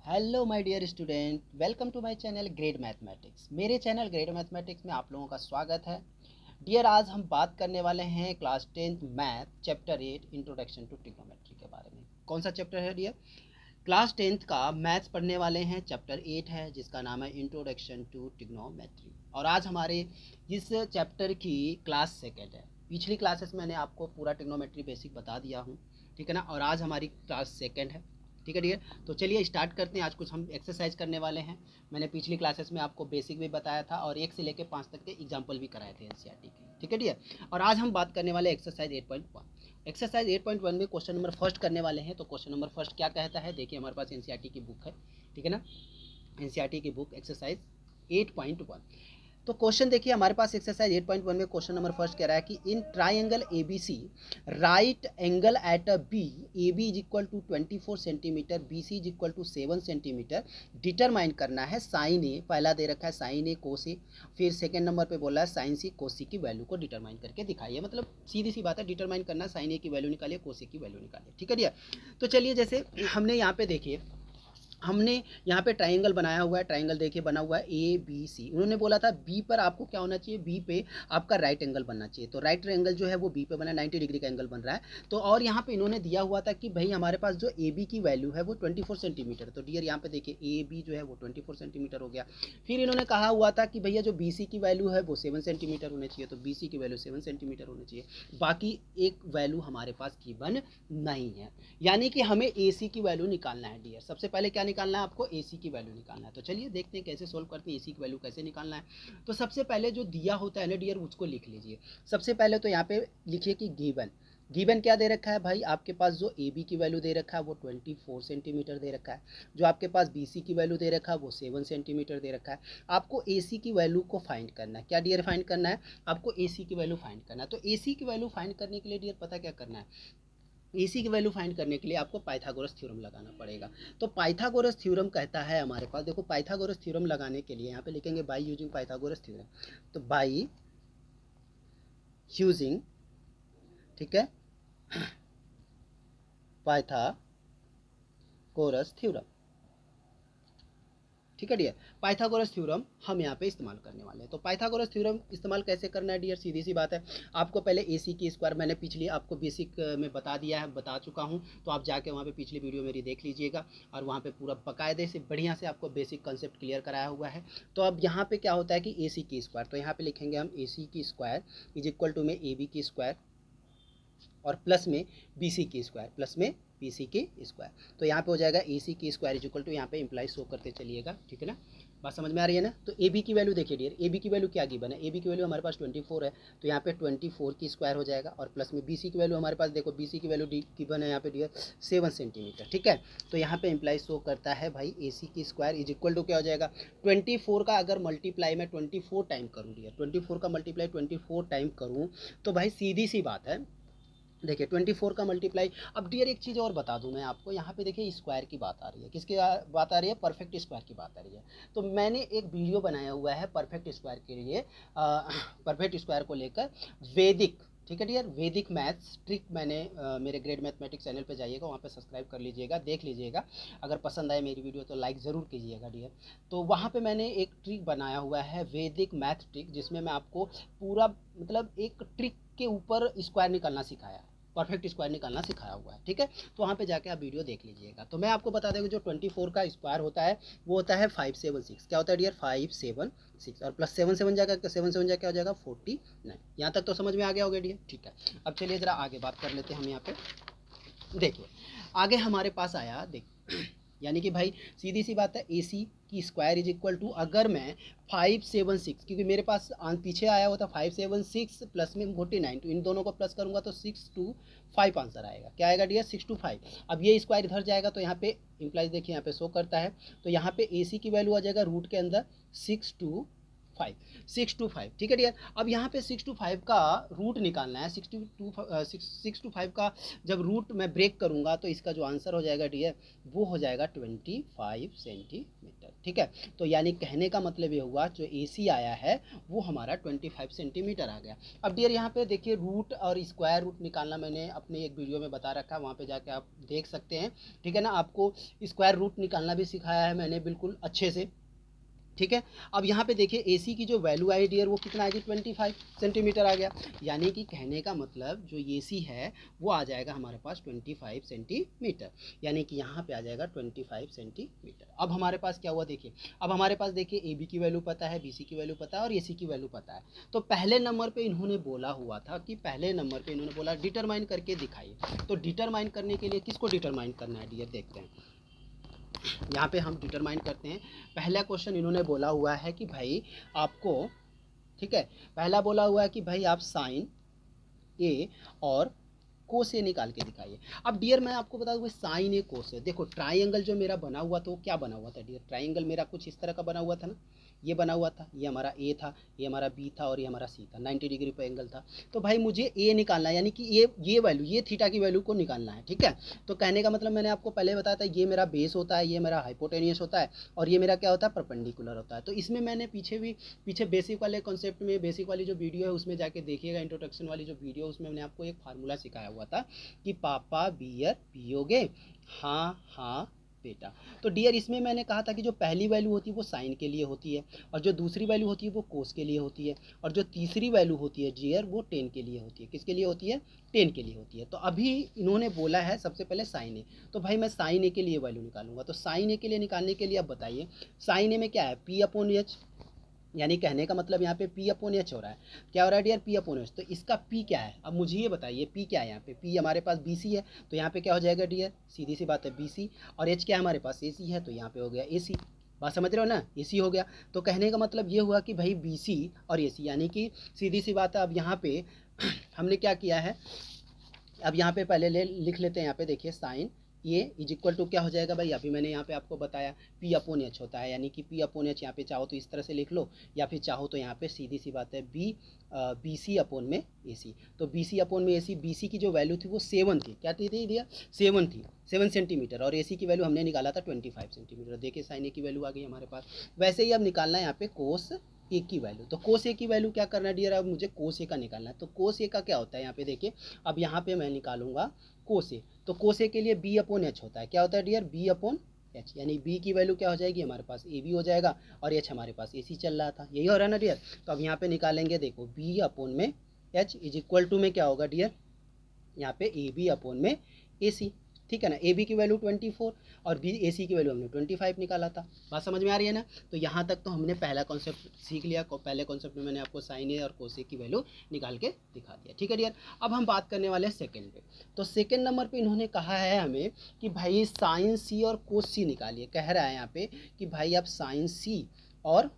Hello my dear student, welcome to my channel grade mathematics. मेरे channel grade mathematics में आप लोगों का स्वागत है। डियर, आज हम बात करने वाले हैं class 10th math chapter 8 introduction to trigonometry के बारे में। कौन सा चैप्टर है डियर? क्लास 10th का मैथ्स पढ़ने वाले हैं, चैप्टर 8 है जिसका नाम है इंट्रोडक्शन टू ट्रिग्नोमेट्री। और आज हमारे इस चैप्टर की क्लास सेकेंड है। पिछली क्लासेस मैंने आपको पूरा ट्रिग्नोमेट्री बेसिक बता दिया हूँ, ठीक है ना। और आज हमारी क्लास सेकेंड है, ठीक है डियर। तो चलिए स्टार्ट करते हैं। आज कुछ हम एक्सरसाइज करने वाले हैं। मैंने पिछली क्लासेस में आपको बेसिक भी बताया था और 1 से लेकर 5 तक के एग्जाम्पल भी कराए थे एनसीईआरटी के, ठीक है डियर। और आज हम बात करने वाले एक्सरसाइज 8.1। एक्सरसाइज 8.1 में क्वेश्चन नंबर फर्स्ट करने वाले हैं। तो क्वेश्चन नंबर फर्स्ट क्या कहता है, देखिए हमारे पास एनसीईआरटी की बुक है, ठीक है ना। एनसीईआरटी की बुक एक्सरसाइज 8.1। तो क्वेश्चन देखिए हमारे पास एक्सरसाइज 8.1 में क्वेश्चन नंबर फर्स्ट कह रहा है कि in triangle A B C right angle at a B, A B is equal to 24 centimetre, B C is equal to 7 centimetre. Determine करना है साइन ए, पहला दे रखा है साइन ए कोस ए, फिर सेकेंड नंबर पे बोला है साइन सी कोस सी की वैल्यू को डिटरमाइन करके दिखाइए। मतलब सीधी सी बात है, डिटरमाइन करना, साइन ए की वैल्यू निकालिए, कोस ए की वैल्यू निकालिए, ठीक है डियर। तो चलिए जैसे हमने यहाँ पे देखिए, हमने यहाँ पे ट्राइंगल बनाया हुआ है। ट्राइंगल देखिए बना हुआ है ए बी सी। उन्होंने बोला था बी पर आपको क्या होना चाहिए, बी पे आपका राइट एंगल बनना चाहिए। तो राइट एंगल जो है वो बी पे बना, 90 डिग्री का एंगल बन रहा है। तो और यहाँ पे इन्होंने दिया हुआ था कि भाई हमारे पास जो ए बी की वैल्यू है वो 24 सेंटीमीटर। तो डियर यहाँ पे देखिए ए बी जो है वो 24 सेंटीमीटर हो गया। फिर इन्होंने कहा हुआ था कि भैया जो बी सी की वैल्यू है वो 7 सेंटीमीटर होनी चाहिए। तो बी सी की वैल्यू 7 सेंटीमीटर होनी चाहिए। बाकी एक वैल्यू हमारे पास गिवन नहीं है, यानी कि हमें ए सी की वैल्यू निकालना है डियर। सबसे पहले क्या निकालना है आपको, ए सी की वैल्यू निकालना है। तो चलिए देखते हैं कैसे सोल्व करते हैं, ए सी की वैल्यू कैसे निकालना है। तो सबसे पहले जो दिया होता है ना डियर, उसको लिख लीजिए। सबसे पहले तो यहाँ पे लिखिए कि गिवन, गिवन क्या दे रखा है भाई, आपके पास जो ए बी की वैल्यू दे रखा है वो 24 सेंटीमीटर दे रखा है। जो आपके पास बी सी की वैल्यू दे रखा है वो 7 सेंटीमीटर दे रखा है। आपको ए सी की वैल्यू को फाइंड करना है। क्या डियर फाइंड करना है आपको, ए सी की वैल्यू फाइंड करना है। तो ए सी की वैल्यू फाइंड करने के लिए डियर पता क्या करना है, एसी की वैल्यू फाइंड करने के लिए आपको पाइथागोरस थ्योरम लगाना पड़ेगा। तो पाइथागोरस थ्योरम कहता है हमारे पास, देखो पाइथागोरस थ्योरम लगाने के लिए यहाँ पे लिखेंगे बाय यूजिंग पाइथागोरस थ्योरम। तो बाय यूजिंग, ठीक है, पाइथागोरस थ्योरम, ठीक है डियर। पाइथागोरस थ्योरम हम यहाँ पे इस्तेमाल करने वाले हैं। तो पाइथागोरस थ्योरम इस्तेमाल कैसे करना है डियर, सीधी सी बात है। आपको पहले ए सी की स्क्वायर मैंने पिछली आपको बेसिक में बता दिया है, बता चुका हूँ। तो आप जाके वहाँ पे पिछली वीडियो मेरी देख लीजिएगा और वहाँ पे पूरा बाकायदे से बढ़िया से आपको बेसिक कंसेप्ट क्लियर कराया हुआ है। तो अब यहाँ पे क्या होता है कि ए सी की स्क्वायर, तो यहाँ पे लिखेंगे हम ए सी की स्क्वायर इज इक्वल टू में ए बी की स्क्वायर और प्लस में बी सी की स्क्वायर, प्लस में बी सी की स्क्वायर। तो यहाँ पे हो जाएगा ए सी की स्क्वायर इक्वल टू, यहाँ पे इंप्लाई शो करते चलिएगा, ठीक है ना। बात समझ में आ रही है ना। तो ए बी की वैल्यू देखिए डियर, ए बी की वैल्यू क्या गिवन है, ए बी की वैल्यू हमारे पास 24 है। तो यहाँ पे 24 की स्क्वायर हो जाएगा और प्लस में बी सी की वैल्यू हमारे पास, देखो बी सी की वैल्यू गिवन है यहाँ पे डियर 7 सेंटीमीटर, ठीक है। तो यहाँ पे इंप्लाई शो करता है भाई ए सी की स्क्वायर इज इक्वल टू क्या हो जाएगा, 24 का अगर मल्टीप्लाई मैं 24 टाइम करूँ डियर, 24 का मल्टीप्लाई 24 टाइम करूँ तो भाई सीधी सी बात है, देखिए 24 का मल्टीप्लाई। अब डियर एक चीज़ और बता दूं मैं आपको, यहाँ पे देखिए स्क्वायर की बात आ रही है, किसकी बात आ रही है, परफेक्ट स्क्वायर की बात आ रही है। तो मैंने एक वीडियो बनाया हुआ है परफेक्ट स्क्वायर के लिए, परफेक्ट स्क्वायर को लेकर, वैदिक, ठीक है डियर, वैदिक मैथ्स ट्रिक। मैंने मेरे ग्रेड मैथमेटिक्स चैनल पे जाइएगा, वहाँ पे सब्सक्राइब कर लीजिएगा, देख लीजिएगा। अगर पसंद आए मेरी वीडियो तो लाइक ज़रूर कीजिएगा डियर। तो वहाँ पे मैंने एक ट्रिक बनाया हुआ है, वैदिक मैथ ट्रिक, जिसमें मैं आपको पूरा मतलब एक ट्रिक के ऊपर स्क्वायर निकालना सिखाया, परफेक्ट स्क्वायर निकालना सिखाया हुआ है, ठीक है। तो वहाँ पे जाके आप वीडियो देख लीजिएगा। तो मैं आपको बता दें कि जो 24 का स्क्वायर होता है वो होता है 576। क्या होता है डियर, 576 और प्लस 7 7 जाएगा, 7 7 जा क्या हो जाएगा 49। यहाँ तक तो समझ में आ गया होगा डियर, ठीक है। अब चलिए ज़रा आगे बात कर लेते हैं हम यहाँ पे। देखिए आगे हमारे पास आया, देख यानी कि भाई सीधी सी बात है, ए सी की स्क्वायर इज इक्वल टू, अगर मैं 576, क्योंकि मेरे पास पीछे आया हुआ था 576 प्लस में 49, तो इन दोनों को प्लस करूंगा तो 625 आंसर आएगा। क्या आएगा डियर, 625। अब ये स्क्वायर इधर जाएगा तो यहाँ पे इम्प्लाइज देखिए यहाँ पे शो करता है। तो यहाँ पे ए सी की वैल्यू आ जाएगा रूट के अंदर 625, 5, 6 to 5, ठीक है डियर। अब यहाँ पे 6 to 5 का रूट निकालना है। 6 to 5 का जब रूट मैं ब्रेक करूँगा तो इसका जो आंसर हो जाएगा डियर वो हो जाएगा 25 सेंटीमीटर, ठीक है। तो यानी कहने का मतलब ये हुआ जो AC आया है वो हमारा 25 सेंटीमीटर आ गया। अब डियर यहाँ पे देखिए रूट और स्क्वायर रूट निकालना मैंने अपने एक वीडियो में बता रखा है, वहाँ पे जाके आप देख सकते हैं, ठीक है ना। आपको स्क्वायर रूट निकालना भी सिखाया है मैंने बिल्कुल अच्छे से, ठीक है। अब यहाँ पे देखिए AC की जो वैल्यू आई डियर वो कितना आएगी 25 सेंटीमीटर आ गया। यानी कि कहने का मतलब जो AC है वो आ जाएगा हमारे पास 25 सेंटीमीटर, यानी कि यहाँ पे आ जाएगा 25 सेंटीमीटर। अब हमारे पास क्या हुआ देखिए, अब हमारे पास देखिए AB की वैल्यू पता है, BC की वैल्यू पता है और AC की वैल्यू पता है। तो पहले नंबर पर इन्होंने बोला हुआ था कि पहले नंबर पर इन्होंने बोला डिटरमाइन करके दिखाइए। तो डिटरमाइन करने के लिए किसको डिटरमाइन करना है डियर, देखते हैं। यहाँ पे हम डिटरमाइन करते हैं। पहला क्वेश्चन इन्होंने बोला हुआ है कि भाई आपको, ठीक है, पहला बोला हुआ है कि भाई आप साइन ए और कोस ए निकाल के दिखाइए। अब डियर मैं आपको बता दूँ साइन ए कोस ए, देखो ट्राइंगल जो मेरा बना हुआ था वो क्या बना हुआ था डियर, ट्राइंगल मेरा कुछ इस तरह का बना हुआ था ना, ये बना हुआ था, ये हमारा ए था, ये हमारा बी था और ये हमारा सी था, 90 डिग्री पर एंगल था। तो भाई मुझे ए निकालना है, यानी कि ये वैल्यू, ये थीटा की वैल्यू को निकालना है, ठीक है। तो कहने का मतलब मैंने आपको पहले बताया था ये मेरा बेस होता है, ये मेरा हाइपोटेनियस होता है और ये मेरा क्या होता है परपेंडिकुलर होता है। तो इसमें मैंने पीछे बेसिक वाले कॉन्सेप्ट में, बेसिक वाली जो वीडियो है उसमें जाके देखिएगा, इंट्रोडक्शन वाली जो वीडियो उसमें मैंने आपको एक फार्मूला सिखाया हुआ था कि पापा बियर पियोगे, हाँ हाँ बेटा। तो डियर इसमें मैंने कहा था कि जो पहली वैल्यू होती है वो साइन के लिए होती है और जो दूसरी वैल्यू होती है वो कोस के लिए होती है और जो तीसरी वैल्यू होती है डियर वो टेन के लिए होती है। किसके लिए होती है, टेन के लिए होती है। तो अभी इन्होंने बोला है सबसे पहले साइन ए, तो भाई मैं साइन ए के लिए वैल्यू निकालूंगा। तो साइन ए के लिए निकालने के लिए अब बताइए साइन ए में क्या है P/H, यानी कहने का मतलब यहाँ पे P/H हो रहा है। क्या हो रहा है डियर P/H, तो इसका P क्या है, अब मुझे ये बताइए P क्या है। यहाँ पे P हमारे पास BC है तो यहाँ पे क्या हो जाएगा डियर, सीधी सी बात है BC, और H क्या है हमारे पास AC है तो यहाँ पे हो गया AC। बात समझ रहे हो ना, AC हो गया। तो कहने का मतलब ये हुआ कि भाई BC और AC, यानी कि सीधी सी बात है। अब यहाँ पे हमने क्या किया है, अब यहाँ पे पहले लिख लेते हैं। यहाँ पे देखिए साइन ये इज इक्वल टू क्या हो जाएगा भाई, अभी मैंने यहाँ पे आपको बताया P/H होता है, यानी कि P/H यहाँ पे चाहो तो इस तरह से लिख लो या फिर चाहो तो यहाँ पे सीधी सी बात है BC अपॉन में AC। तो BC अपॉन में AC, BC की जो वैल्यू थी वो 7 थी, क्या थी दिया 7 थी, 7 सेंटीमीटर, और AC की वैल्यू हमने निकाला था 25 सेंटीमीटर। देखिए साइन ए की वैल्यू आ गई हमारे पास। वैसे ही अब निकालना है यहाँ पे कोस ए की वैल्यू। तो कोस ए की वैल्यू क्या करना है डियर, अब मुझे कोस ए का निकालना है। तो कोस ए का क्या होता है यहाँ पे देखिए, अब यहाँ पे मैं निकालूंगा कोस ए। तो कोस ए के लिए B/H होता है, क्या होता है डियर B/H, यानी B की वैल्यू क्या हो जाएगी हमारे पास AB हो जाएगा और H हमारे पास AC चल रहा था, यही हो रहा है ना डियर। तो अब यहाँ पे निकालेंगे, देखो B/H इज इक्वल टू में क्या होगा डियर, यहाँ पे AB/AC, ठीक है ना। AB की वैल्यू 24 और AC की वैल्यू हमने 25 निकाला था। बात समझ में आ रही है ना। तो यहाँ तक तो हमने पहला कॉन्सेप्ट सीख लिया। पहले कॉन्सेप्ट में मैंने आपको साइन ए और कोस ए की वैल्यू निकाल के दिखा दिया, ठीक है डियर। अब हम बात करने वाले हैं सेकेंड पे। तो सेकेंड नंबर पे इन्होंने कहा है हमें कि भाई साइन सी और कोस सी निकालिए। कह रहा है यहाँ पे कि भाई आप साइन सी और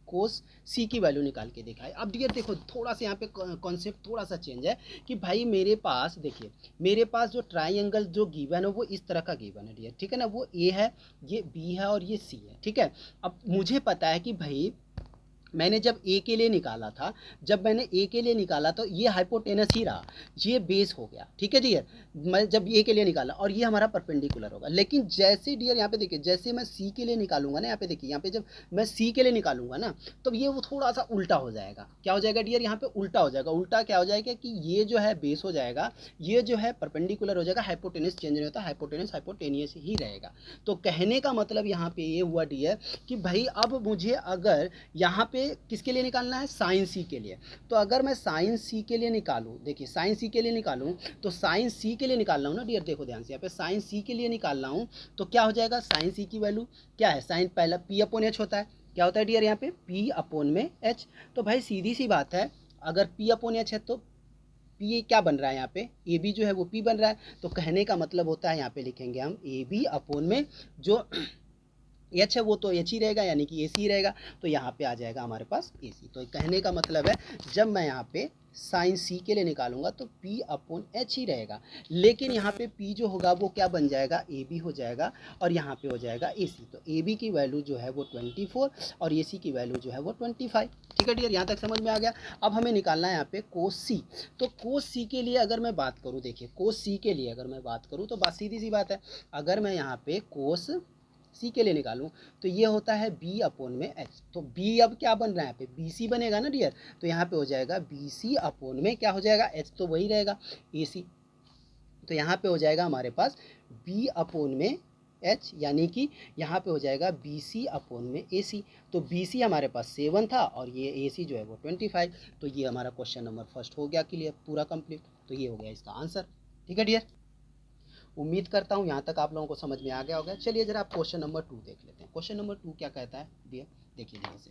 कोस सी की वैल्यू निकाल के दिखाए। अब डियर देखो थोड़ा सा यहाँ पे कॉन्सेप्ट थोड़ा सा चेंज है कि भाई मेरे पास देखिए, मेरे पास जो ट्राइंगल जो गिवन है वो इस तरह का गिवन है डियर, ठीक है ना। वो ए है, ये बी है और ये सी है, ठीक है। अब मुझे पता है कि भाई मैंने जब ए के लिए निकाला था, जब मैंने ए के लिए निकाला तो ये हाइपोटेनस ही रहा, ये बेस हो गया, ठीक है डियर। मैं जब ए के लिए निकाला और ये हमारा परपेंडिकुलर होगा। लेकिन जैसे डियर यहाँ पे देखिए, जैसे मैं सी के लिए निकालूंगा ना, यहाँ पे देखिए, यहाँ पे जब मैं सी के लिए निकालूंगा ना तो ये वो थोड़ा सा उल्टा हो जाएगा। क्या हो जाएगा डियर, यहाँ पे उल्टा हो जाएगा। उल्टा क्या हो जाएगा कि ये जो है बेस हो जाएगा, ये जो है परपेंडिकुलर हो जाएगा, हाइपोटेनस चेंज नहीं होता, हाइपोटेनस हाइपोटेनियस ही रहेगा। तो कहने का मतलब यहाँ पे ये हुआ डियर कि भाई अब मुझे अगर यहाँ पे किसके लिए निकालना है, साइन सी के लिए। तो अगर मैं साइन सी के लिए निकालूं, देखिए साइन सी के लिए निकालूं, तो साइन सी के लिए निकाल रहा हूँ ना डियर, देखो ध्यान से, यहाँ पे साइन सी के लिए निकाल रहा हूँ तो क्या हो जाएगा, साइन सी की वैल्यू क्या है, साइन पहला P/H होता है, क्या होता है डियर यहाँ पे P/H। तो भाई सीधी सी बात है, अगर P/H है तो P क्या बन रहा है यहाँ पे, AB जो है वो P बन रहा है। तो कहने का मतलब होता है यहाँ पे लिखेंगे हम AB अपॉन में जो एच है वो तो एच ही रहेगा, यानी कि ए सी रहेगा, तो यहाँ पे आ जाएगा हमारे पास ए सी। तो कहने का मतलब है जब मैं यहाँ पे साइन सी के लिए निकालूंगा तो P अपॉन एच ही रहेगा, लेकिन यहाँ पे P जो होगा वो क्या बन जाएगा, ए बी हो जाएगा, और यहाँ पे हो जाएगा ए सी। तो ए बी की वैल्यू जो है वो 24 और ए सी की वैल्यू जो है वो 25। ठीक है डियर, यहाँ तक समझ में आ गया। अब हमें निकालना है यहाँ पे कोस सी। तो कोस सी के लिए अगर मैं बात करूँ, देखिए कोस सी के लिए अगर मैं बात करूँ तो बात सीधी सी बात है, अगर मैं यहाँ पे कोस सी के लिए निकालूं तो ये होता है बी अपोन में एच। तो बी अब क्या बन रहा है यहाँ पे, बी सी बनेगा ना डियर, तो यहाँ पे हो जाएगा बी सी अपोन में क्या हो जाएगा, एच तो वही रहेगा ए सी। तो यहाँ पे हो जाएगा हमारे पास बी अपोन में एच, यानी कि यहाँ पे हो जाएगा बी सी अपोन में ए सी। तो बी सी हमारे पास 7 था और ये ए सी जो है वो 25। तो ये हमारा क्वेश्चन नंबर फर्स्ट हो गया क्लियर, पूरा कंप्लीट। तो ये हो गया इसका आंसर। ठीक है डियर, उम्मीद करता हूँ यहाँ तक आप लोगों को समझ में आ गया होगा। चलिए जरा आप क्वेश्चन नंबर 2 देख लेते हैं। क्वेश्चन नंबर 2 क्या कहता है डियर, देखिए ध्यान से।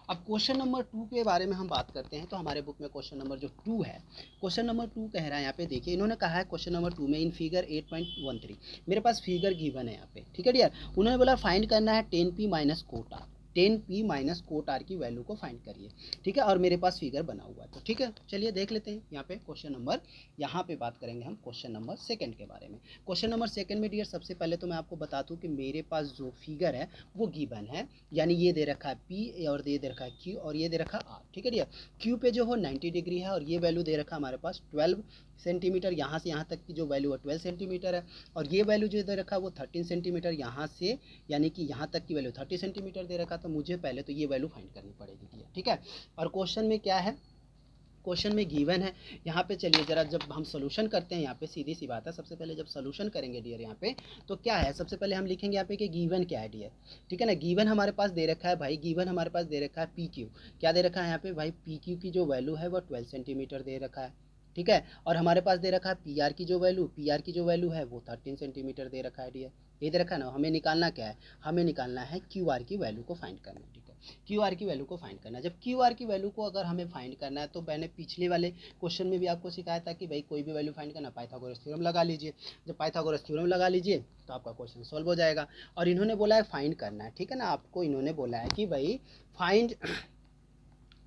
अब क्वेश्चन नंबर 2 के बारे में हम बात करते हैं, तो हमारे बुक में क्वेश्चन नंबर जो 2 है, क्वेश्चन नंबर 2 कह रहा है यहाँ पे, देखिए इन्होंने कहा है क्वेश्चन नंबर 2 में इन फिगर 8.13 मेरे पास फिगर गिवन है यहाँ पे। ठीक है डियर, उन्होंने बोला फाइंड करना है 10p minus cot R, 10p minus cot R की वैल्यू को फाइंड करिए। ठीक है, और मेरे पास फिगर बना हुआ है। तो ठीक है चलिए देख लेते हैं यहाँ पे क्वेश्चन नंबर, यहाँ पे बात करेंगे हम क्वेश्चन नंबर 2 के बारे में। क्वेश्चन नंबर 2 में डियर सबसे पहले तो मैं आपको बता दूं कि मेरे पास जो फिगर है वो गिवन है, यानी ये दे रखा है P और ये दे रखा है Q और ये दे रखा है R। ठीक है डियर, Q पे जो हो 90 डिग्री है और ये वैल्यू दे रखा है हमारे पास 12 सेंटीमीटर, यहाँ से यहाँ तक की जो वैल्यू है 12 सेंटीमीटर है, और ये वैल्यू जो दे रखा है वो 13 सेंटीमीटर, यहाँ से यानी कि यहाँ तक की वैल्यू 30 सेंटीमीटर दे रखा। तो मुझे पहले तो ये वैल्यू फाइंड करनी पड़ेगी डियर। ठीक है, और क्वेश्चन में क्या है, क्वेश्चन में गिवन है यहाँ पे। चलिए जरा जब हम सोल्यूशन करते हैं यहाँ पे, सीधी सी बात है, सबसे पहले जब सोल्यूशन करेंगे डियर यहाँ पे तो क्या है, सबसे पहले हम लिखेंगे यहाँ पे कि गिवन क्या है डियर। ठीक है ना, गिवन हमारे पास दे रखा है भाई, गिवन हमारे पास दे रखा है पी क्यू। क्या दे रखा है यहाँ पे भाई, पी क्यू की जो वैल्यू है वो 12 सेंटीमीटर दे रखा है। ठीक है, और हमारे पास दे रखा है पी आर की जो वैल्यू, पी आर की जो वैल्यू है वो 13 सेंटीमीटर दे रखा है डियर। ये दे रखा है ना, हमें निकालना क्या है, हमें निकालना है क्यू आर की वैल्यू को फाइंड करना है। ठीक है, क्यू आर की वैल्यू को फाइंड करना है। जब क्यू आर की वैल्यू को अगर हमें फाइंड करना है तो मैंने पिछले वाले क्वेश्चन में भी आपको सिखाया था कि भाई कोई भी वैल्यू फाइंड करना, पाइथागोरस थ्योरम लगा लीजिए। जब पाइथागोरस थ्योरम लगा लीजिए तो आपका क्वेश्चन सॉल्व हो जाएगा। और इन्होंने बोला है फाइंड करना है, ठीक है ना, आपको इन्होंने बोला है कि भाई फाइंड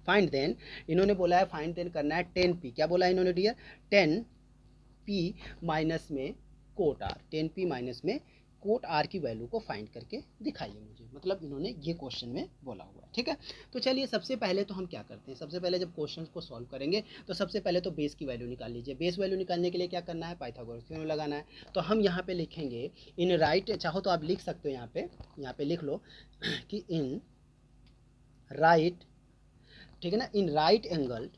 फाइंड देन, इन्होंने बोला है फाइंड देन करना है 10p। क्या बोला है इन्होंने डियर, 10p माइनस में कोट आर, 10p माइनस में कोट आर की वैल्यू को फाइंड करके दिखाइए मुझे, मतलब इन्होंने ये क्वेश्चन में बोला हुआ है। ठीक है, तो चलिए सबसे पहले तो हम क्या करते हैं, सबसे पहले जब क्वेश्चन को सॉल्व करेंगे तो सबसे पहले तो बेस की वैल्यू निकाल लीजिए। बेस वैल्यू निकालने के लिए क्या करना है, पाइथागोरस थ्योरम लगाना है। तो हम यहाँ पे लिखेंगे इन राइट, चाहो तो आप लिख सकते हो यहाँ पे लिख लो कि इन राइट, ठीक है ना, in right angle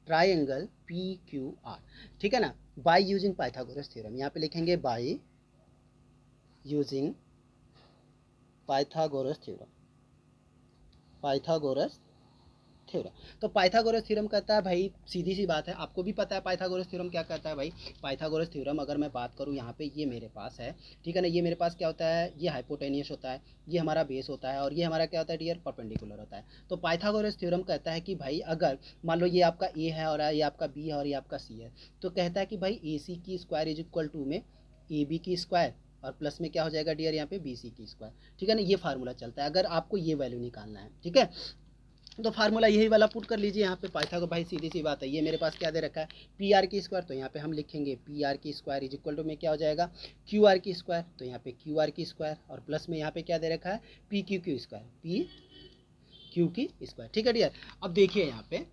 triangle P Q R. ठीक है ना, बाय यूजिंग पाइथागोरस थ्योरम, यहाँ पे लिखेंगे by using Pythagoras theorem, Pythagoras theorem. तो पाइथागोरस थ्योरम कहता है भाई, सीधी सी बात है, आपको भी पता है पाइथागोरस थ्योरम क्या कहता है भाई। पाइथागोरस थ्योरम अगर मैं बात करूँ यहाँ पे, ये मेरे पास है, ठीक है ना, ये मेरे पास क्या होता है, ये हाइपोटेनियस होता है, ये हमारा बेस होता है, और ये हमारा क्या होता है डियर, परपेंडिकुलर होता है। तो पाइथागोरस थ्योरम कहता है कि भाई अगर मान लो ये आपका ए है और ये आपका बी है और ये आपका सी है, तो कहता है कि भाई ए सी की स्क्वायर इज इक्वल टू में ए बी की स्क्वायर और प्लस में क्या हो जाएगा डियर यहाँ पे बी सी की स्क्वायर। ठीक है ना, ये फार्मूला चलता है अगर आपको ये वैल्यू निकालना है। ठीक है, तो फार्मूला यही वाला पुट कर लीजिए यहाँ पे। पाइथागोरस भाई सीधी सी बात है, ये मेरे पास क्या दे रखा है, पी आर की स्क्वायर, तो यहाँ पे हम लिखेंगे पी आर की स्क्वायर इज इक्वल टू में क्या हो जाएगा, क्यू आर की स्क्वायर, तो यहाँ पे क्यू आर की स्क्वायर और प्लस में यहाँ पे क्या दे रखा है, पी क्यू की स्क्वायर, पी क्यू की स्क्वायर। ठीक है डियर, अब देखिए यहाँ पे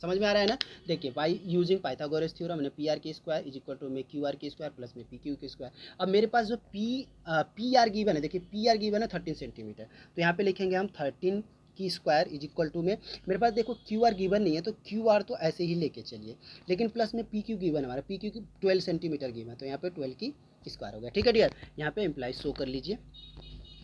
समझ में आ रहा है ना, देखिए बाई यूजिंग पाइथागोरस थ्योरम मैंने पी आर की स्क्वायर इज इक्वल टू में क्यू आर की स्क्वायर प्लस में पी क्यू की स्क्वायर। अब मेरे पास जो पी आर गिवन है, देखिए पी आर गिवन है 13 सेंटीमीटर, तो यहाँ पे लिखेंगे हम 13 की स्क्वायर इज इक्वल टू में, मेरे पास देखो क्यू आर गिवन नहीं है तो क्यू आर तो ऐसे ही लेके चलिए, लेकिन प्लस में पी क्यू गिवन, हमारा पी क्यू की 12 सेंटीमीटर गिवन है, तो यहाँ पे 12 की स्क्वायर हो गया। ठीक है डियर, यहाँ पे एम्प्लाइज शो कर लीजिए,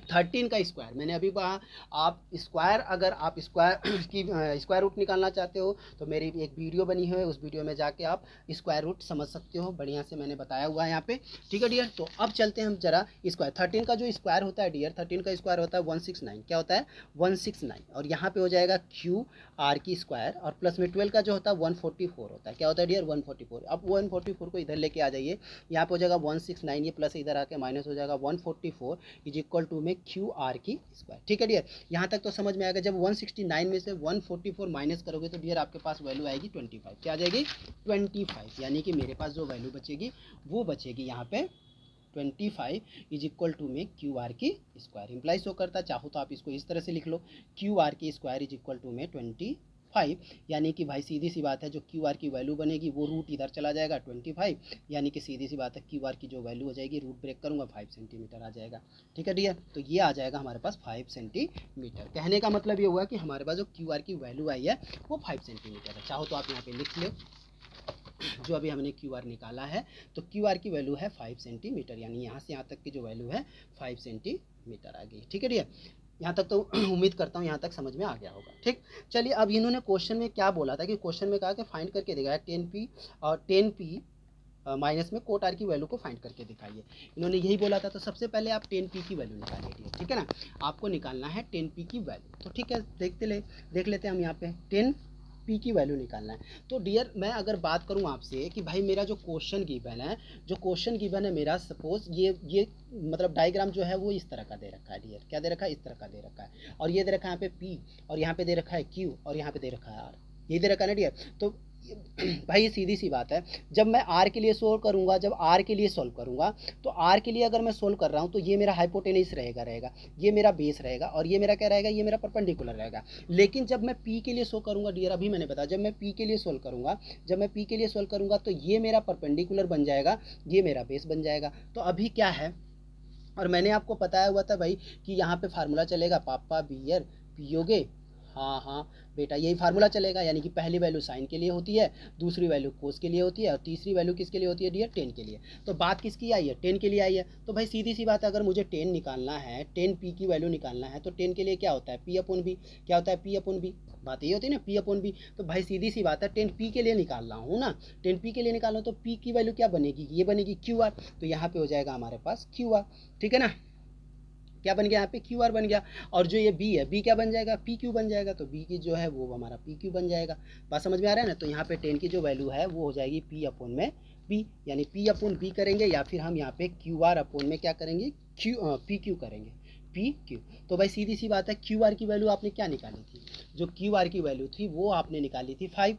13 का स्क्वायर मैंने अभी कहा। आप स्क्वायर, अगर आप स्क्वायर की स्क्वायर रूट निकालना चाहते हो तो मेरी एक वीडियो बनी है, उस वीडियो में जाके आप स्क्वायर रूट समझ सकते हो, बढ़िया से मैंने बताया हुआ है यहाँ पे। ठीक है डियर, तो अब चलते हैं हम जरा स्क्वायर। 13 का जो स्क्वायर होता है डियर, 13 का स्क्वायर होता है 169। क्या होता है? 169। और यहाँ पे हो जाएगा क्यू आर की स्क्वायर, और प्लस में 12 का जो होता है 144 होता है। क्या होता है डियर? 144। अब 144 को इधर लेके आ जाइए, यहाँ पे हो जाएगा 169, ये प्लस इधर आके माइनस हो जाएगा 144 इज इक्वल टू में क्यू आर की स्क्वायर। ठीक है डियर, यहाँ तक तो समझ में आएगा। जब 169 में से 144 माइनस करोगे तो डियर आपके पास वैल्यू आएगी 25। क्या आ जाएगी? 25। यानी कि मेरे पास जो वैल्यू बचेगी वो बचेगी यहाँ पे 25 इज इक्वल टू में क्यू आर की स्क्वायर। इम्प्लाई शो करता है, चाहो तो आप इसको इस तरह से लिख लो, क्यू आर की स्क्वायर इज इक्वल टू में 25। यानी कि भाई सीधी सी बात है, जो क्यू आर की वैल्यू बनेगी वो रूट इधर चला जाएगा 25, यानी कि सीधी सी बात है क्यू आर की जो वैल्यू हो जाएगी, रूट ब्रेक करूँगा 5 सेंटीमीटर आ जाएगा। ठीक है डियर, तो ये आ जाएगा हमारे पास 5 सेंटीमीटर। कहने का मतलब ये हुआ कि हमारे पास जो क्यू आर की वैल्यू आई है वो 5 सेंटीमीटर है। चाहो तो आप यहाँ पे लिख लो, जो अभी हमने क्यू आर निकाला है, तो क्यू आर की वैल्यू है 5 सेंटीमीटर, यानी यहाँ से यहाँ तक की जो वैल्यू है 5 सेंटीमीटर आ गई। ठीक है डियर, यहाँ तक तो उम्मीद करता हूँ यहाँ तक समझ में आ गया होगा। ठीक, चलिए अब इन्होंने क्वेश्चन में क्या बोला था कि क्वेश्चन में कहा कि फाइंड करके दिखाया 10p और 10p माइनस में कोट आर की वैल्यू को फाइंड करके दिखाइए। इन्होंने यही बोला था, तो सबसे पहले आप 10p की वैल्यू निकालिए। ठीक है ना, आपको निकालना है 10p की वैल्यू। तो ठीक है, देख लेते हैं हम यहाँ पे 10p की वैल्यू निकालना है। तो डियर मैं अगर बात करूँ आपसे कि भाई मेरा जो क्वेश्चन गिवन है, मेरा सपोज ये मतलब डायग्राम जो है वो इस तरह का दे रखा है डियर। क्या दे रखा है? इस तरह का दे रखा है, और ये दे रखा है यहाँ पे p, और यहाँ पे दे रखा है q, और यहाँ पे दे रखा है r। ये दे रखा है ना डियर। तो भाई ये सीधी सी बात है, जब मैं आर के लिए सोल्व करूंगा, तो आर के लिए अगर मैं सोल्व कर रहा हूं तो ये मेरा हाइपोटेनस रहेगा, ये मेरा बेस रहेगा, और ये मेरा क्या रहेगा? ये मेरा परपेंडिकुलर रहेगा। लेकिन जब मैं पी के लिए सोल्व करूंगा डियर, अभी मैंने बताया, जब मैं पी के लिए सोल्व करूंगा तो ये मेरा परपेंडिकुलर बन जाएगा, ये मेरा बेस बन जाएगा। तो अभी क्या है, और मैंने आपको बताया हुआ था भाई कि यहाँ पे फार्मूला चलेगा, पापा बियर पियोगे। हाँ हाँ बेटा, यही फार्मूला चलेगा, यानी कि पहली वैल्यू साइन के लिए होती है, दूसरी वैल्यू कोस के लिए होती है, और तीसरी वैल्यू किसके लिए होती है डियर? 10 के लिए। तो बात किसकी आई है? 10 के लिए आई है। तो भाई सीधी सी बात है, अगर मुझे 10 निकालना है, 10p की वैल्यू निकालना है, तो 10 के लिए क्या होता है? p upon B. क्या होता है? p upon B. बात ये होती है ना, p अपॉन बी। तो भाई सीधी सी बात है, 10p के लिए निकाल रहा हूँ ना, 10p के लिए निकाल रहा हूँ, तो p की वैल्यू क्या बनेगी? ये बनेगी क्यू आर। तो यहाँ पे हो जाएगा हमारे पास क्यू आर। ठीक है ना, क्या बन गया? यहाँ पे क्यू आर बन गया। और जो ये बी है, बी क्या बन जाएगा? पी क्यू बन जाएगा। तो बी की जो है वो हमारा पी क्यू बन जाएगा। बात समझ में आ रहा है ना? तो यहाँ पे 10 की जो वैल्यू है वो हो जाएगी पी अपॉन में बी, यानी पी अपॉन बी करेंगे, या फिर हम यहाँ पे क्यू आर अपॉन में क्या करेंगे? पी क्यू करेंगे, पी क्यू। तो भाई सीधी सी बात है, क्यू आर की वैल्यू आपने क्या निकाली थी? जो क्यू आर की वैल्यू थी वो आपने निकाली थी 5।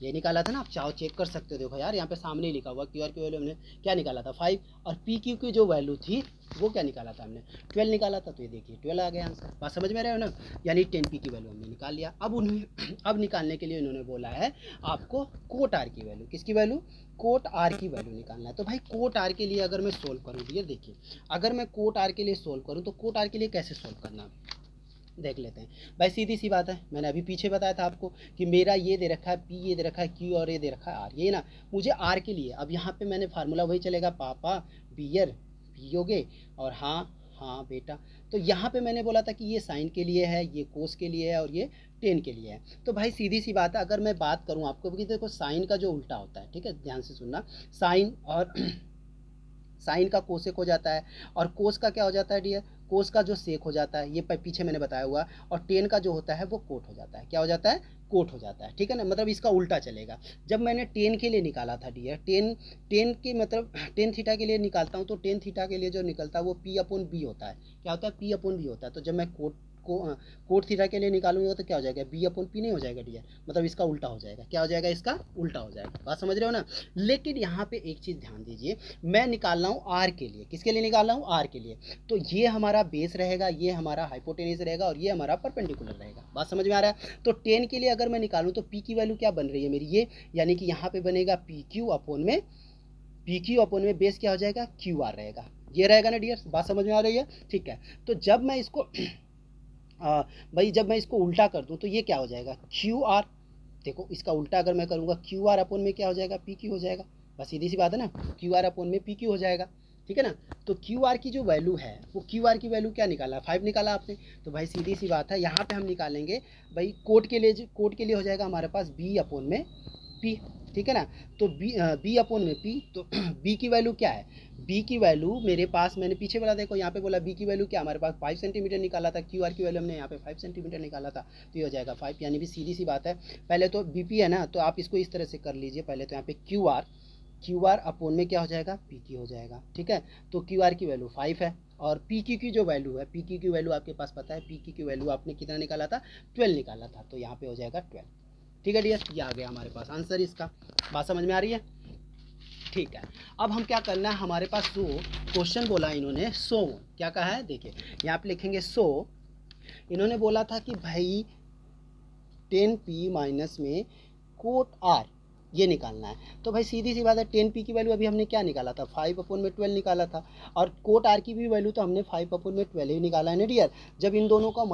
ये निकाला था ना, आप चाहो चेक कर सकते हो। देखो यार, यहाँ पे सामने ही लिखा हुआ, क्यू आर की वैल्यू हमने क्या निकाला था? 5। और पी क्यू की जो वैल्यू थी वो क्या निकाला था हमने? 12 निकाला था। तो ये देखिए 12 आ गया आंसर। बात समझ में आ रहे हो ना? यानी 10p की वैल्यू हमने निकाल लिया। अब उन्हें अब निकालने के लिए इन्होंने बोला है आपको कोट आर की वैल्यू। किसकी वैल्यू? कोट आर की वैल्यू निकालना है। तो भाई कोट आर के लिए अगर मैं सोल्व करूँ, ये देखिए, अगर मैं कोट आर के लिए सोल्व करूँ तो कोट आर के लिए कैसे सोल्व करना है देख लेते हैं। भाई सीधी सी बात है, मैंने अभी पीछे बताया था आपको कि मेरा ये दे रखा है पी, ये दे रखा है क्यू, और ये दे रखा है आर। ये ना मुझे आर के लिए, अब यहाँ पे मैंने फार्मूला वही चलेगा, पापा बियर पियोगे, और हाँ हाँ बेटा। तो यहाँ पे मैंने बोला था कि ये साइन के लिए है, ये कोस के लिए है, और ये 10 के लिए है। तो भाई सीधी सी बात है, अगर मैं बात करूँ आपको कि देखो साइन का जो उल्टा होता है, ठीक है, ध्यान से सुनना, साइन और साइन का कोसेक हो जाता है, और कोस का क्या हो जाता है डियर? कोस का जो सेक हो जाता है, ये पीछे मैंने बताया हुआ। और टेन का जो होता है वो कोट हो जाता है। क्या हो जाता है? कोट हो जाता है। ठीक है ना, मतलब इसका उल्टा चलेगा। जब मैंने 10 के लिए निकाला था डियर, 10 के मतलब 10 थीटा के लिए निकालता हूँ, तो 10 थीटा के लिए जो निकलता है वो पी अपॉन बी होता है। क्या होता है? पी अपॉन बी होता है। तो जब मैं कोट थीटा के लिए निकालूंगा तो क्या हो जाएगा? बी अपॉन पी नहीं हो जाएगा डियर, मतलब इसका उल्टा हो जाएगा। क्या हो जाएगा? इसका उल्टा हो जाएगा। बात समझ रहे हो ना? लेकिन यहाँ पे एक चीज़ ध्यान दीजिए, मैं निकाल रहा हूँ आर के लिए। किसके लिए निकाल रहा हूँ? आर के लिए। तो ये हमारा बेस रहेगा, ये हमारा हाइपोटेनिस रहेगा, और ये हमारा परपेंडिकुलर रहेगा। बात समझ में आ रहा है? तो 10 के लिए अगर मैं निकालूँ तो पी की वैल्यू क्या बन रही है मेरी? ये, यानी कि यहाँ पे बनेगा पी क्यू अपॉन में, पी क्यू अपॉन में बेस क्या हो जाएगा? क्यू आर रहेगा। ये रहेगा ना डियर? बात समझ में आ रही है? ठीक है, तो जब मैं इसको भाई जब मैं इसको उल्टा कर दूं तो ये क्या हो जाएगा? Q R. देखो इसका उल्टा अगर मैं करूँगा, क्यू आर अपॉन में क्या हो जाएगा? पी क्यू हो जाएगा। बस सीधी सी बात है ना, क्यू आर अपॉन में पी क्यू हो जाएगा। ठीक है ना। तो क्यू आर की जो वैल्यू है वो क्यू आर की वैल्यू क्या निकाला, 5 निकाला आपने। तो भाई सीधी सी बात है, यहाँ पे हम निकालेंगे भाई कोड के लिए हो जाएगा हमारे पास बी अपॉन में पी, ठीक है ना। तो बी अपॉन में पी, तो बी की वैल्यू क्या है, बी की वैल्यू मेरे पास, मैंने पीछे बोला देखो यहाँ पे बोला बी की वैल्यू क्या, हमारे पास 5 सेंटीमीटर निकाला था, क्यू आर की वैल्यू हमने यहाँ पे 5 सेंटीमीटर निकाला था, तो ये हो जाएगा 5, यानी भी सीधी सी बात है। पहले तो बी पी है ना, तो आप इसको इस तरह से कर लीजिए, पहले तो यहाँ पे क्यू आर अपॉन में क्या हो जाएगा, पी की हो जाएगा, ठीक है। तो क्यू आर की वैल्यू 5 है, और पी क्यू की जो वैल्यू है, पी क्यू की वैल्यू आपके पास पता है, पी क्यू की वैल्यू आपने कितना निकाला था, 12 निकाला था, तो यहाँ पे हो जाएगा 12, ठीक है डियर। ये आ गया हमारे पास आंसर इसका, बात समझ में आ रही है, ठीक है। अब हम क्या करना है, हमारे पास जो क्वेश्चन बोला इन्होंने, सो क्या कहा है, देखिए यहाँ पे लिखेंगे सो, इन्होंने बोला था कि भाई 10p माइनस में कोट आर ये निकालना है। तो भाई सीधी सी बात है, 10p की वैल्यू अभी हमने क्या निकाला था, 5 अपॉन में 12 निकाला था, और कोट आर की भी वैल्यू तो हमने 5 अपॉन में 12 ही निकाला है ना डियर। जब इन दोनों का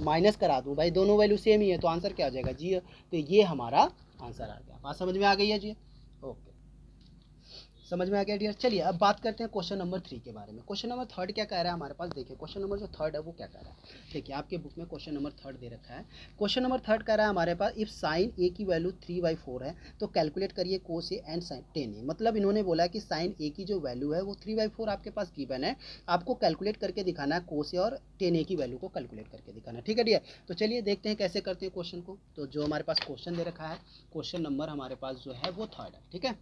माइनस करा दूँ भाई, दोनों वैल्यू सेम ही है, तो आंसर क्या आ जाएगा जी, तो ये हमारा आंसर आ गया। बात समझ में आ गई है जी, ओके, समझ में आ गया डियर। चलिए अब बात करते हैं क्वेश्चन नंबर 3 के बारे में। क्वेश्चन नंबर 3 क्या कह रहा है हमारे पास, देखिए क्वेश्चन नंबर जो 3 है वो क्या कह रहा है, देखिए आपके बुक में क्वेश्चन नंबर 3 दे रखा है। क्वेश्चन नंबर 3 कह रहा है हमारे पास, इफ साइन ए की वैल्यू 3/4 है तो कैलकुलेट करिए कोस ए एंड साइन 10 ए। मतलब इन्होंने बोला कि साइन ए की जो वैल्यू है वो 3/4 आपके पास गिवन है, आपको कैलकुलेट करके दिखाना है कोस ए और 10 ए की वैल्यू को कैलकुलेट करके दिखाना है, ठीक है डियर। तो चलिए देखते हैं कैसे करते हैं क्वेश्चन को। तो जो हमारे पास क्वेश्चन दे रखा है, क्वेश्चन नंबर हमारे पास जो है वो 3 है, ठीक है।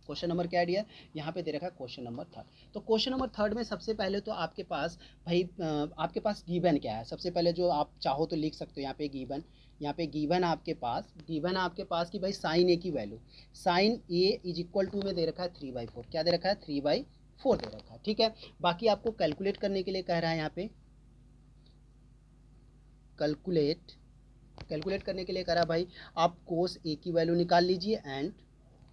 क्वेश्चन नंबर क्या दिया, यहाँ पे दे रखा है क्वेश्चन नंबर 3। तो क्वेश्चन नंबर 3 में सबसे पहले तो आपके पास भाई आपके पास गिवन क्या है, सबसे पहले जो आप चाहो तो लिख सकते हो यहाँ पे गिवन, यहाँ पे गिवन आपके पास कि भाई साइन ए की value, sine A is equal to में दे रखा है 3/4, क्या दे रखा है 3/4 दे रखा है, ठीक है। बाकी आपको कैलकुलेट करने के लिए कह रहा है यहाँ पे, कैलकुलेट करने के लिए कह रहा है भाई आप कोस ए की वैल्यू निकाल लीजिए, एंड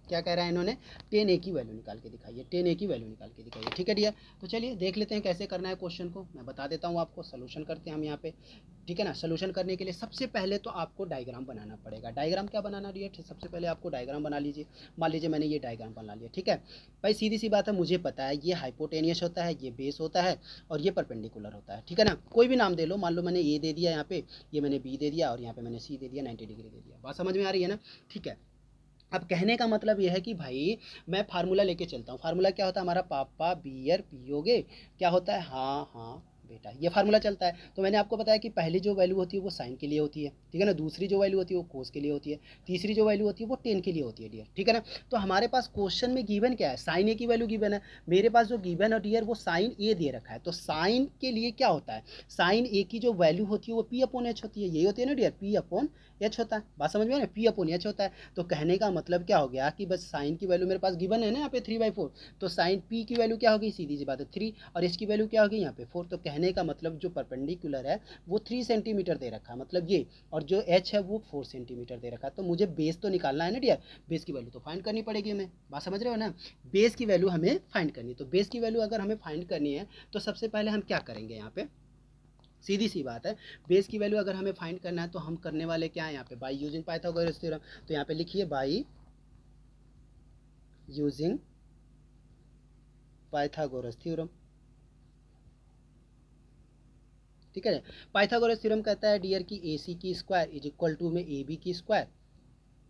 क्या कह रहा है इन्होंने, 10 ए की वैल्यू निकाल के दिखाइए, 10 ए की वैल्यू निकाल के दिखाइए, ठीक है डियर। तो चलिए देख लेते हैं कैसे करना है क्वेश्चन को, मैं बता देता हूँ आपको। सोल्यूशन करते हैं हम यहाँ पे, ठीक है ना। सोल्यूशन करने के लिए सबसे पहले तो आपको डायग्राम बनाना पड़ेगा। डायग्राम क्या बनाना डियर, सबसे पहले आपको डायग्राम बना लीजिए। मान लीजिए मैंने ये डायग्राम बना लिया, ठीक है भाई। सीधी सी बात है, मुझे पता है ये हाइपोटेनियस होता है, ये बेस होता है, और ये परपेंडिकुलर होता है, ठीक है ना। कोई भी नाम दे लो, मान लो मैंने ए दे दिया यहाँ पे, ये मैंने बी दे दिया, और यहाँ पे मैंने सी दे दिया, 90 डिग्री दे दिया। बात समझ में आ रही है ना, ठीक है। अब कहने का मतलब ये है कि भाई मैं फार्मूला लेके चलता हूँ। फार्मूला क्या होता है हमारा, पापा बियर पियोगे, क्या होता है, हाँ हाँ बेटा, ये फार्मूला चलता है। तो मैंने आपको बताया कि पहली जो वैल्यू होती है वो साइन के लिए होती है, ठीक है ना। दूसरी जो वैल्यू होती है वो कोस के लिए होती है, तीसरी जो वैल्यू होती है वो 10 के लिए होती है डियर, ठीक है ना। तो हमारे पास क्वेश्चन में गिवन क्या है, साइन ए की वैल्यू गिवन है। मेरे पास जो गिवन है डियर वो साइन ए दे रखा है, तो साइन के लिए क्या होता है, साइन ए की जो वैल्यू होती है वो पी अपॉन एच होती है, यही होती है ना डियर, पी अपॉन एच होता है। बात समझ में आ, पी अपॉन एच होता है। तो कहने का मतलब क्या हो गया कि बस साइन की वैल्यू मेरे पास गिवन है ना यहाँ पे 3/4, तो साइन पी की वैल्यू क्या होगी, सीधी सी बात है 3, और इसकी वैल्यू क्या होगी यहाँ पे 4। तो कहने का मतलब जो परपेंडिकुलर है वो 3 सेंटीमीटर दे रखा है, मतलब ये, और जो एच है वो 4 सेंटीमीटर दे रखा है। तो मुझे बेस तो निकालना है ना डियर, बेस की वैल्यू तो फाइंड करनी पड़ेगी हमें। बात समझ रहे हो ना, बेस की वैल्यू हमें फाइंड करनी है। तो बेस की वैल्यू अगर हमें फाइंड करनी है तो सबसे पहले हम क्या करेंगे यहाँ पे, सीधी सी बात है, बेस की वैल्यू अगर हमें फाइंड करना है तो हम करने वाले क्या है यहाँ पे, बाई यूजिंग पाइथागोरस थ्योरम। तो यहाँ पे लिखिए बाई यूजिंग पाइथागोरस थ्योरम, ठीक है। पाइथागोरस थ्योरम कहता है डियर की ए सी की स्क्वायर इज इक्वल टू में ए बी की स्क्वायर,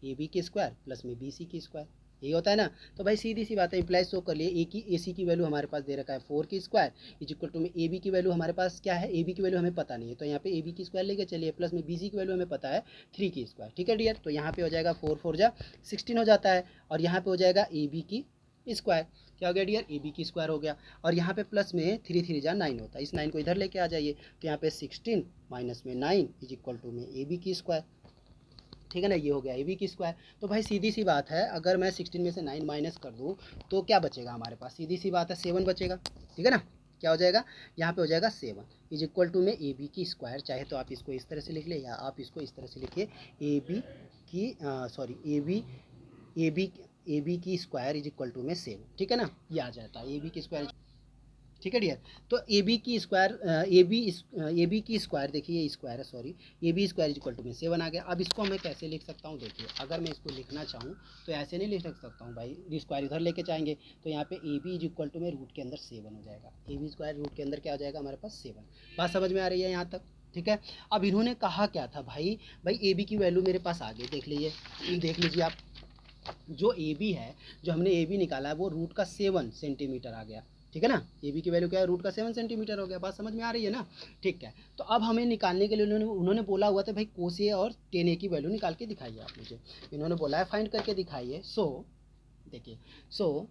ए बी की स्क्वायर प्लस में बी सी की स्क्वायर, यही होता है ना। तो भाई सीधी सी बात है, इंप्लाइज शो कर लिए, ए सी की वैल्यू हमारे पास दे रखा है 4 की स्क्वायर इज इक्वल टू में ए बी की वैल्यू हमारे पास क्या है, ए बी की वैल्यू हमें पता नहीं है, तो यहाँ पे ए बी की स्क्वायर लेके चलिए, प्लस में बी सी की वैल्यू हमें पता है 3 की स्क्वायर, ठीक है डियर। तो यहाँ पे हो जाएगा 4 4 जा 16 हो जाता है, और यहाँ पे हो जाएगा ए बी की स्क्वायर, क्या हो गया डियर, ए बी की स्क्वायर हो गया, और यहाँ पे प्लस में 3 3 जा 9 होता है, इस 9 को इधर लेके आ जाइए, तो यहाँ पे 16 माइनस में 9 इज इक्वल टू में ए बी की स्क्वायर, ठीक है ना, ये हो गया ए बी की स्क्वायर। तो भाई सीधी सी बात है, अगर मैं 16 में से 9 माइनस कर दूँ तो क्या बचेगा हमारे पास, सीधी सी बात है 7 बचेगा, ठीक है ना। क्या हो जाएगा, यहाँ पे हो जाएगा 7 इज इक्वल टू में ए बी की स्क्वायर, चाहे तो आप इसको इस तरह से लिख ले या आप इसको इस तरह से लिखिए, ए बी की सॉरी ए बी की स्क्वायर इज इक्वल टू में 7, ठीक है ना, ये आ जाता है ए बी की स्क्वायर। ठीक है डियर। तो ए बी की स्क्वायर ए बी की स्क्वायर देखिए, ये स्क्वायर है sorry, A B square equal to में 7 आ गया। अब इसको मैं कैसे लिख सकता हूँ, देखिए अगर मैं इसको लिखना चाहूँ तो ऐसे नहीं लिख सकता हूँ भाई, स्क्वायर इधर लेके जाएंगे तो यहाँ पे A B is equal to में रूट के अंदर 7 हो जाएगा। ए बी स्क्वायर रूट के अंदर क्या हो जाएगा हमारे पास 7। बात समझ में आ रही है यहाँ तक, ठीक है। अब इन्होंने कहा क्या था भाई, भाई ए बी की वैल्यू मेरे पास आ गई, देख लीजिए देख लीजिए आप, जो ए बी है, जो हमने ए बी निकाला है वो रूट का 7 सेंटीमीटर आ गया, ठीक है ना। ए बी की वैल्यू क्या है, रूट का 7 सेंटीमीटर हो गया। बात समझ में आ रही है ना, ठीक है। तो अब हमें निकालने के लिए उन्होंने बोला हुआ था भाई कोस ए और टेन ए की वैल्यू निकाल के दिखाइए आप मुझे। इन्होंने बोला है फाइंड करके दिखाइए। सो देखिए, सो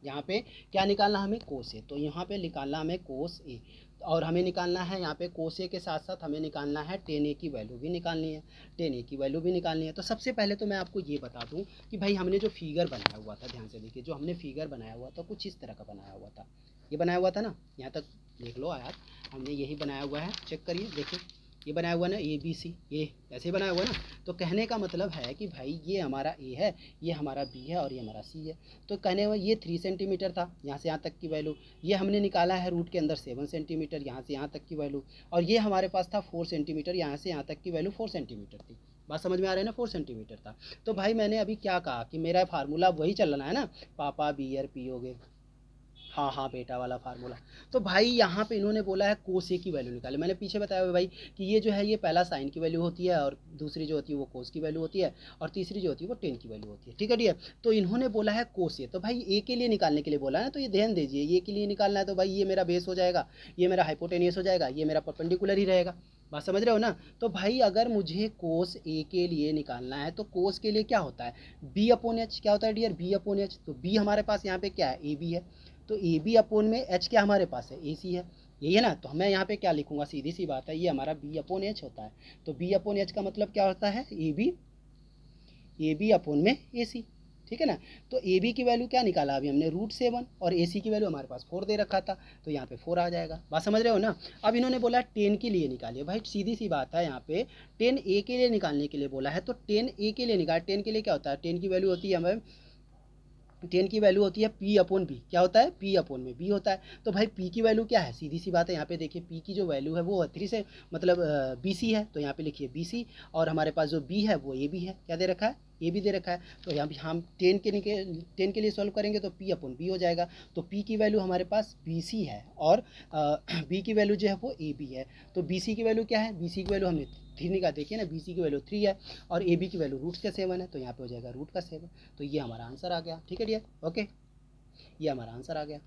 यहाँ पे क्या निकालना हमें, कोस ए, तो यहाँ पे निकालना हमें कोस ए, और हमें निकालना है यहाँ पे कोस ए के साथ साथ हमें निकालना है टेन ए की वैल्यू भी निकालनी है, टेन ए की वैल्यू भी निकालनी है। तो सबसे पहले तो मैं आपको ये बता दूँ कि भाई हमने जो फिगर बनाया हुआ था, ध्यान से देखिए, जो हमने फिगर बनाया हुआ था कुछ इस तरह का बनाया हुआ था, ये बनाया हुआ था ना, यहाँ तक देख लो यार, हमने यही बनाया हुआ है, चेक करिए देखिए, ये बनाया हुआ है ना ए बी सी, ये ऐसे ही बनाया हुआ है ना। तो कहने का मतलब है कि भाई ये हमारा ए है, ये हमारा बी है और ये हमारा सी है। तो कहने हुआ ये 3 सेंटीमीटर था यहाँ से यहाँ तक की वैल्यू, ये हमने निकाला है रूट के अंदर 7 सेंटीमीटर यहाँ से यहाँ तक की वैल्यू, और ये हमारे पास था 4 सेंटीमीटर, यहाँ से यहाँ तक की वैल्यू 4 सेंटीमीटर थी। बात समझ में आ रहा है ना, 4 सेंटीमीटर था। तो भाई मैंने अभी क्या कहा कि मेरा फार्मूला वही चलना है ना, पापा बियर पियोगे, हाँ हाँ बेटा वाला फार्मूला। तो भाई यहाँ पे इन्होंने बोला है कोस ए की वैल्यू निकाले, मैंने पीछे बताया हुआ भाई कि ये जो है ये पहला साइन की वैल्यू होती है, और दूसरी जो होती है वो कोस की वैल्यू होती है, और तीसरी जो होती है वो टेन की वैल्यू होती है, ठीक है डियर। तो इन्होंने बोला है कोस ए, तो भाई ए के लिए निकालने के लिए बोला है ना, तो ये ध्यान दीजिए, ये के लिए निकालना है तो भाई ये मेरा बेस हो जाएगा, ये मेरा हाइपोटेनियस हो जाएगा, ये मेरा परपेंडिकुलर ही रहेगा। बात समझ रहे हो ना। तो भाई अगर मुझे कोस ए के लिए निकालना है तो कोस के लिए क्या होता है, बी अपॉन एच, क्या होता है डियर, बी अपॉन एच। तो बी हमारे पास यहाँ पे क्या है, ए बी है, तो ए बी अपोन में एच क्या हमारे पास है, ए सी है, यही है ना। तो मैं यहाँ पे क्या लिखूंगा, सीधी सी बात है, ये हमारा बी अपोन एच होता है। तो बी अपोन एच का मतलब क्या होता है, ए बी अपोन में ए सी, ठीक है ना। तो ए बी की वैल्यू क्या निकाला अभी हमने, रूट 7, और ए सी की वैल्यू हमारे पास 4 दे रखा था, तो यहाँ पे 4 आ जाएगा। बात समझ रहे हो ना। अब इन्होंने बोला 10 के लिए निकालिए, भाई सीधी सी बात है, यहाँ पे 10 ए के लिए निकालने के लिए बोला है, तो 10 ए के लिए निकाल, 10 के लिए क्या होता है, 10 की वैल्यू होती है हमें, 10 की वैल्यू होती है पी अपॉन बी, क्या होता है, पी अपॉन में बी होता है। तो भाई पी की वैल्यू क्या है, सीधी सी बात है, यहाँ पे देखिए पी की जो वैल्यू है वो 3 से मतलब बी सी है, तो यहाँ पे लिखिए बी सी, और हमारे पास जो बी है वो ए बी है, क्या दे रखा है, ए बी दे रखा है। तो यहाँ पे हम 10 के लिए सॉल्व करेंगे तो पी अपॉन बी हो जाएगा। तो पी की वैल्यू हमारे पास बी सी है, और बी की वैल्यू जो है वो ए बी है। तो बी सी की वैल्यू क्या है, बी सी की वैल्यू हमने 3 निकाल, देखिए ना, बी सी की वैल्यू 3 है, और ए बी की वैल्यू रूट का 7 है, तो यहाँ पे हो जाएगा रूट का 7। तो ये हमारा आंसर आ गया, ठीक है डियर, ओके, ये हमारा आंसर आ गया।